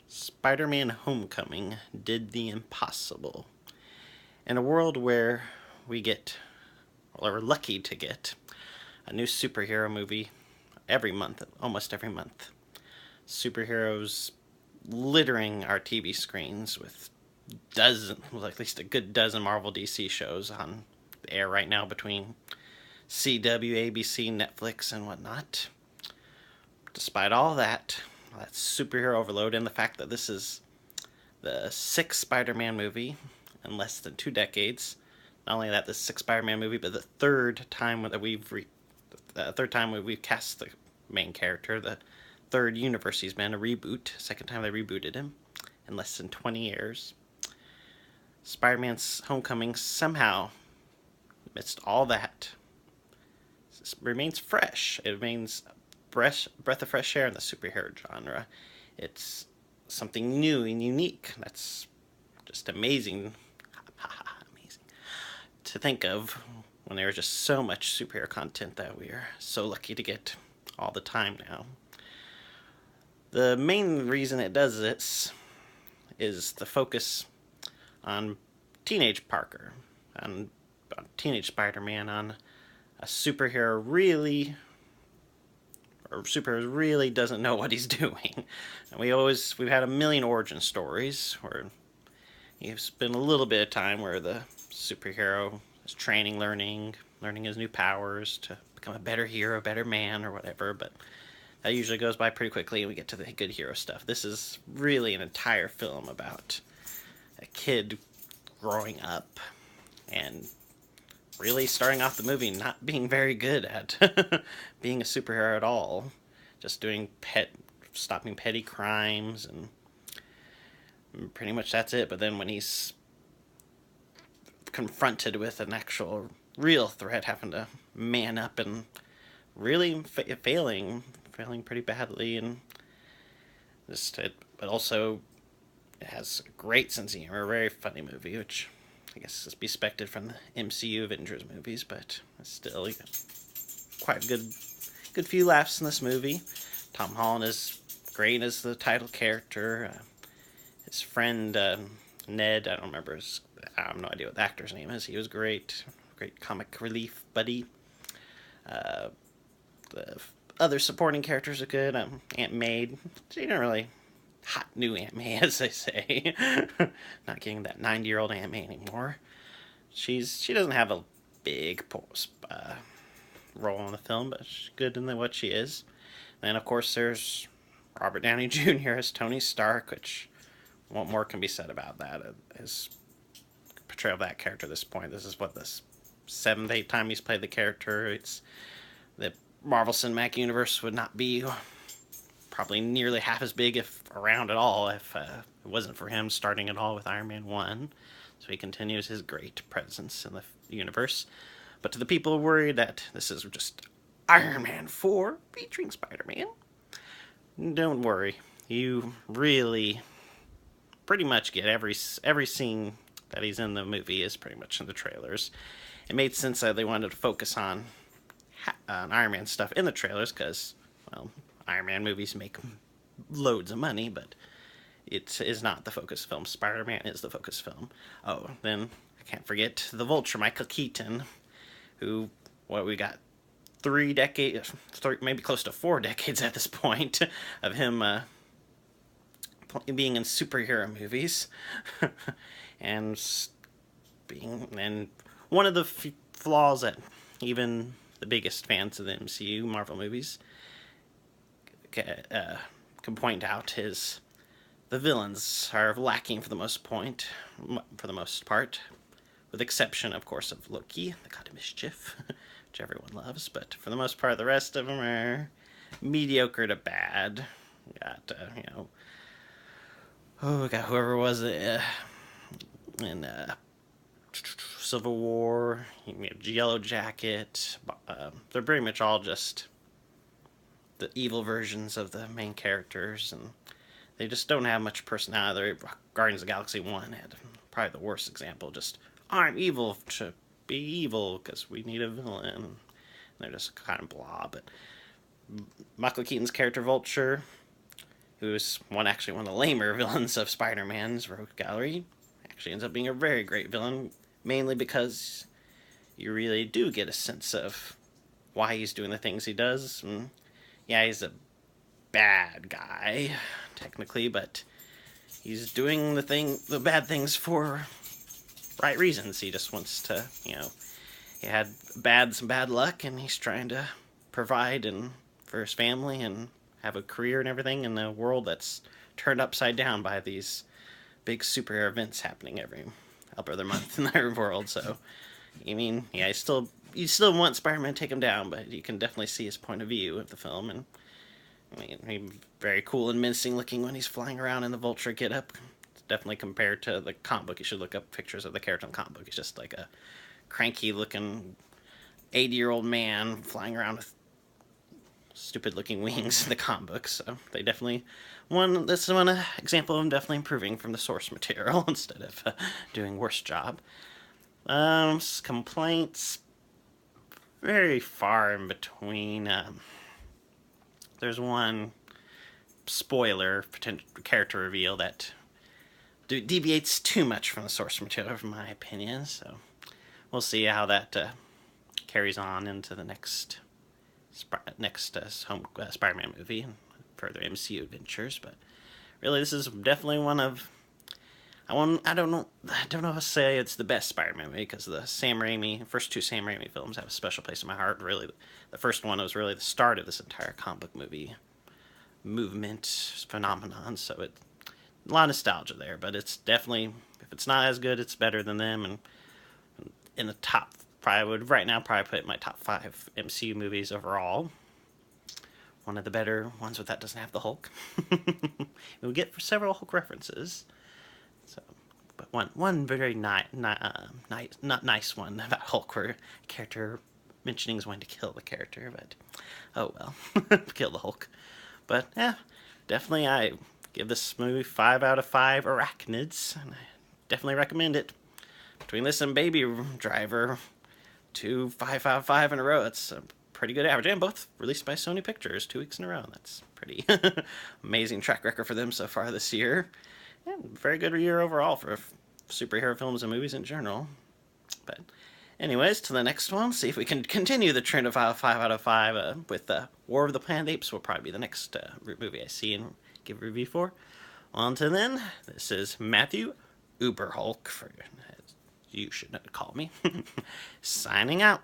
Spider-Man Homecoming did the impossible. In a world where we get, or we're lucky to get, a new superhero movie every month, almost every month. Superheroes littering our TV screens with well, at least a good dozen Marvel DC shows on the air right now between CW, ABC, Netflix, and whatnot. Despite all that superhero overload, and the fact that this is the sixth Spider-Man movie in less than 2 decades. Not only that, the sixth Spider-Man movie, but the third time we've cast the main character, the third universe he's been a reboot. Second time they rebooted him in less than 20 years. Spider-Man's Homecoming somehow, amidst all that, remains fresh. It remains breath of fresh air in the superhero genre. It's something new and unique. That's just amazing. Amazing to think of when there was just so much superhero content that we are so lucky to get all the time now. The main reason it does this is the focus on teenage Parker, on teenage Spider-Man, on a superhero really doesn't know what he's doing. And we've had a million origin stories where you've spent a little bit of time where the superhero is training, learning his new powers to become a better hero, a better man, or whatever, but that usually goes by pretty quickly and we get to the good hero stuff. This is really an entire film about a kid growing up and really starting off the movie not being very good at being a superhero at all. Just stopping petty crimes, and pretty much that's it. But then when he's confronted with an actual real threat, having to man up and really failing pretty badly, and but also it has a great sense of humor, a very funny movie, which I guess is expected from the MCU Avengers movies, but still, you got quite a good few laughs in this movie. Tom Holland is great as the title character. His friend Ned, I have no idea what the actor's name is. He was great comic relief buddy. The other supporting characters are good. Aunt May, she didn't really hot new Aunt May, as they say. Not getting that 90-year-old Aunt May anymore. She doesn't have a big role in the film, but she's good in what she is. And of course, there's Robert Downey Jr. as Tony Stark, which what more can be said about that? His portrayal of that character at this point. This is the seventh, eighth time he's played the character. It's the Marvel Cinematic Universe would not be probably nearly half as big, if around at all, if it wasn't for him starting it all with Iron Man 1. So he continues his great presence in the universe. But to the people worried that this is just Iron Man 4 featuring Spider-Man, don't worry. You really pretty much get every scene that he's in the movie is pretty much in the trailers. It made sense that they wanted to focus on Iron Man stuff in the trailers because, well, Iron Man movies make loads of money, but it is not the focus film. Spider-Man is the focus film. Oh, then I can't forget the Vulture, Michael Keaton, who, we got 3 decades, maybe close to 4 decades at this point, of him being in superhero movies, and one of the flaws that even the biggest fans of the MCU Marvel movies can point out is the villains are lacking for the most part, with the exception, of course, of Loki, the god of mischief, which everyone loves. But for the most part, the rest of them are mediocre to bad. We got we got whoever was it in Civil War. You have Yellow Jacket. They're pretty much all just the evil versions of the main characters, and they just don't have much personality. Guardians of the Galaxy 1 had probably the worst example. Just, I'm evil to be evil because we need a villain. And they're just kind of blah. But Michael Keaton's character Vulture, who's actually one of the lamer villains of Spider-Man's Rogue Gallery, actually ends up being a very great villain, mainly because you really do get a sense of why he's doing the things he does. And yeah, he's a bad guy, technically, but he's doing the bad things for right reasons. He just wants to, he had some bad luck, and he's trying to provide for his family and have a career and everything in a world that's turned upside down by these big superhero events happening every other month in their world. So, yeah, you still want Spider-Man to take him down, but you can definitely see his point of view of the film, and he's very cool and menacing looking when he's flying around in the Vulture getup. Definitely compared to the comic book. You should look up pictures of the character in the comic book. He's just like a cranky looking 80-year-old man flying around with stupid looking wings in the comic book. So they definitely this is one example of them definitely improving from the source material instead of doing a worse job. Complaints, very far in between. There's one spoiler potential character reveal that deviates too much from the source material, in my opinion. So we'll see how that carries on into the next Spider-Man movie and further MCU adventures. But really, this is definitely one of I don't know if I'll say it's the best Spider-Man movie, because the first two Sam Raimi films have a special place in my heart. Really, the first one was really the start of this entire comic book movie movement phenomenon. So a lot of nostalgia there, but it's definitely, if it's not as good, it's better than them. And in the top, probably put it in my top 5 MCU movies overall. One of the better ones with that doesn't have the Hulk. We'll get several Hulk references. So, but one very not nice one about Hulk, where a character mentioning is going to kill the character, but oh well, kill the Hulk. But yeah, definitely I give this movie 5 out of 5 arachnids, and I definitely recommend it. Between this and Baby Driver, 5 out of 5 in a row. It's a pretty good average, and both released by Sony Pictures 2 weeks in a row. That's pretty amazing track record for them so far this year. And very good year overall for superhero films and movies in general. But anyways, to the next one. See if we can continue the trend of 5 out of 5 with War of the Planet Apes. Will probably be the next movie I see and give a review for. On to then. This is Matthew Uberhulk, as you should call me, signing out.